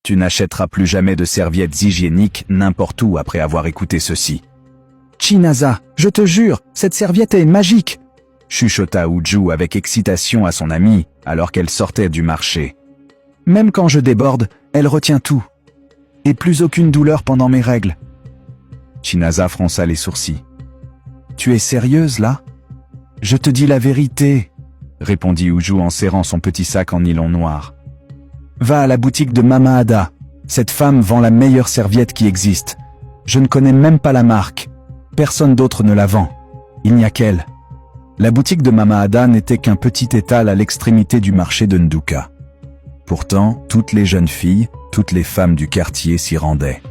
Tu n'achèteras plus jamais de serviettes hygiéniques n'importe où après avoir écouté ceci. Chinaza, je te jure, cette serviette est magique. Chuchota Uju avec excitation à son amie alors qu'elle sortait du marché. Même quand je déborde, elle retient tout. Et plus aucune douleur pendant mes règles. Chinaza fronça les sourcils. Tu es sérieuse là? Je te dis la vérité, répondit Uju en serrant son petit sac en nylon noir. Va à la boutique de Mama Ada. Cette femme vend la meilleure serviette qui existe. Je ne connais même pas la marque. Personne d'autre ne la vend. Il n'y a qu'elle. La boutique de Mama Ada n'était qu'un petit étal à l'extrémité du marché de Nduka. Pourtant, toutes les jeunes filles, toutes les femmes du quartier s'y rendaient.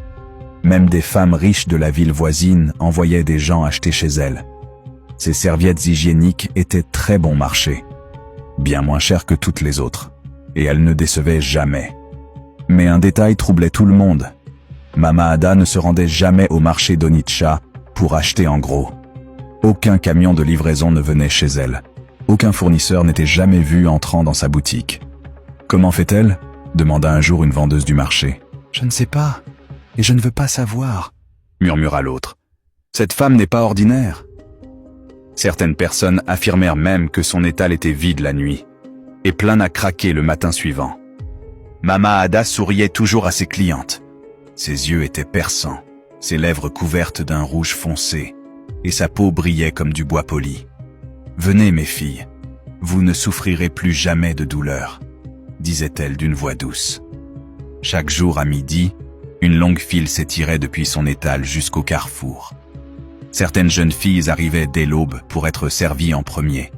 Même des femmes riches de la ville voisine envoyaient des gens acheter chez elles. Ces serviettes hygiéniques étaient très bon marché, bien moins chères que toutes les autres, et elles ne décevaient jamais. Mais un détail troublait tout le monde. Mama Ada ne se rendait jamais au marché d'Onitsha pour acheter en gros. Aucun camion de livraison ne venait chez elle. Aucun fournisseur n'était jamais vu entrant dans sa boutique. « Comment fait-elle » demanda un jour une vendeuse du marché. « Je ne sais pas, et je ne veux pas savoir » murmura l'autre. « Cette femme n'est pas ordinaire. » Certaines personnes affirmèrent même que son étal était vide la nuit, et plein à craquer le matin suivant. Mama Ada souriait toujours à ses clientes. Ses yeux étaient perçants, ses lèvres couvertes d'un rouge foncé, et sa peau brillait comme du bois poli. « Venez mes filles, vous ne souffrirez plus jamais de douleur, » disait-elle d'une voix douce. Chaque jour à midi, une longue file s'étirait depuis son étal jusqu'au carrefour. Certaines jeunes filles arrivaient dès l'aube pour être servies en premier.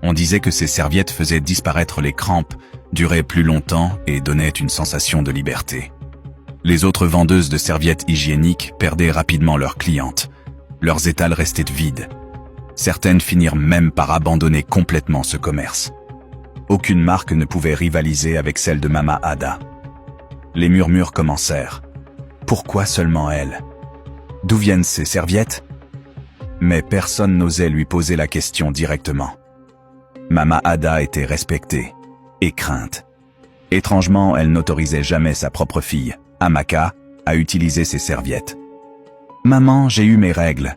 On disait que ces serviettes faisaient disparaître les crampes, duraient plus longtemps et donnaient une sensation de liberté. Les autres vendeuses de serviettes hygiéniques perdaient rapidement leurs clientes. Leurs étals restaient vides. Certaines finirent même par abandonner complètement ce commerce. Aucune marque ne pouvait rivaliser avec celle de Mama Ada. Les murmures commencèrent. Pourquoi seulement elle? D'où viennent ces serviettes? Mais personne n'osait lui poser la question directement. Mama Ada était respectée et crainte. Étrangement, elle n'autorisait jamais sa propre fille, Amaka, à utiliser ses serviettes. « Maman, j'ai eu mes règles.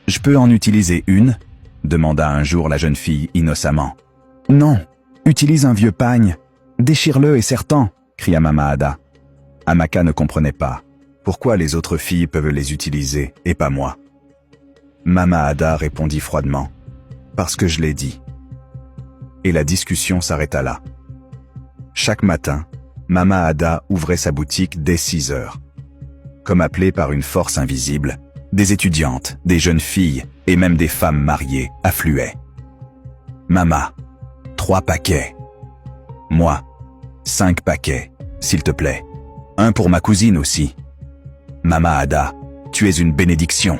Je peux en utiliser une ?» demanda un jour la jeune fille innocemment. « Non, utilise un vieux pagne. Déchire-le et serre-t'en » cria Mama Ada. Amaka ne comprenait pas. Pourquoi les autres filles peuvent les utiliser et pas moi? Mama Ada répondit froidement. « Parce que je l'ai dit. » Et la discussion s'arrêta là. Chaque matin, Mama Ada ouvrait sa boutique dès 6 heures. Comme appelée par une force invisible, des étudiantes, des jeunes filles et même des femmes mariées affluaient. « Mama, 3 paquets. Moi, 5 paquets, s'il te plaît. Un pour ma cousine aussi. Mama Ada, tu es une bénédiction. »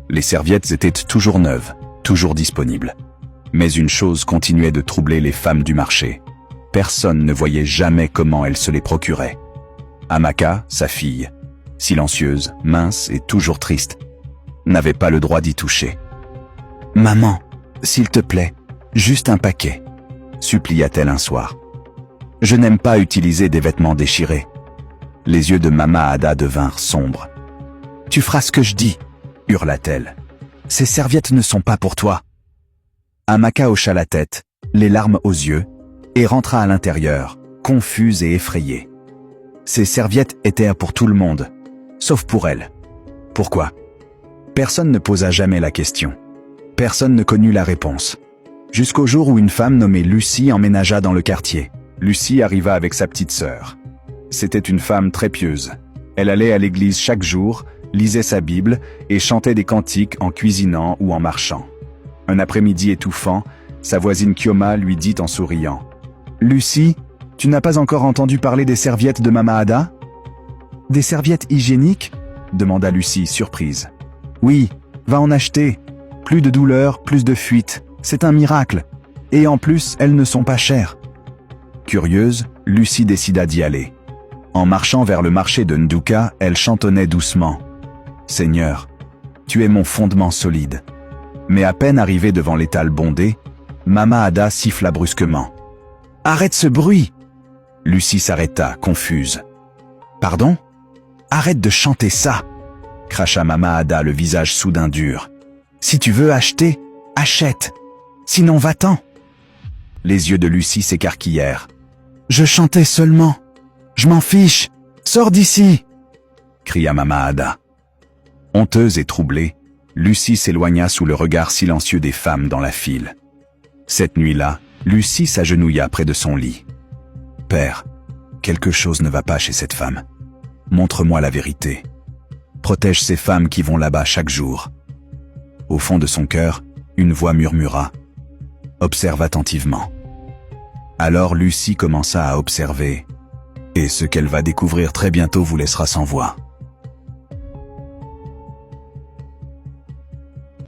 Les serviettes étaient toujours neuves, toujours disponibles. Mais une chose continuait de troubler les femmes du marché. Personne ne voyait jamais comment elles se les procuraient. Amaka, sa fille, silencieuse, mince et toujours triste, n'avait pas le droit d'y toucher. « Maman, s'il te plaît, juste un paquet, » supplia-t-elle un soir. « Je n'aime pas utiliser des vêtements déchirés. » Les yeux de Mama Ada devinrent sombres. « Tu feras ce que je dis, » hurla-t-elle. « Ces serviettes ne sont pas pour toi. » Amaka hocha la tête, les larmes aux yeux, et rentra à l'intérieur, confuse et effrayée. Ces serviettes étaient pour tout le monde, sauf pour elle. Pourquoi? Personne ne posa jamais la question. Personne ne connut la réponse. Jusqu'au jour où une femme nommée Lucie emménagea dans le quartier. Lucie arriva avec sa petite sœur. C'était une femme très pieuse. Elle allait à l'église chaque jour, lisait sa Bible et chantait des cantiques en cuisinant ou en marchant. Un après-midi étouffant, sa voisine Kioma lui dit en souriant « Lucie, tu n'as pas encore entendu parler des serviettes de Mama Ada ?»« Des serviettes hygiéniques ?» demanda Lucie, surprise. « Oui, va en acheter. Plus de douleur, plus de fuite. C'est un miracle. Et en plus, elles ne sont pas chères. » Curieuse, Lucie décida d'y aller. En marchant vers le marché de Nduka, elle chantonnait doucement « Seigneur, tu es mon fondement solide. » Mais à peine arrivée devant l'étal bondé, Mama Ada siffla brusquement. « Arrête ce bruit !» Lucie s'arrêta, confuse. Pardon? Arrête de chanter ça, cracha Mama Ada, le visage soudain dur. Si tu veux acheter, achète. Sinon va-t'en. Les yeux de Lucie s'écarquillèrent. Je chantais seulement. Je m'en fiche. Sors d'ici, cria Mama Ada. Honteuse et troublée, Lucie s'éloigna sous le regard silencieux des femmes dans la file. Cette nuit-là, Lucie s'agenouilla près de son lit. Père, quelque chose ne va pas chez cette femme. Montre-moi la vérité. Protège ces femmes qui vont là-bas chaque jour. Au fond de son cœur, une voix murmura. Observe attentivement. Alors Lucie commença à observer, et ce qu'elle va découvrir très bientôt vous laissera sans voix.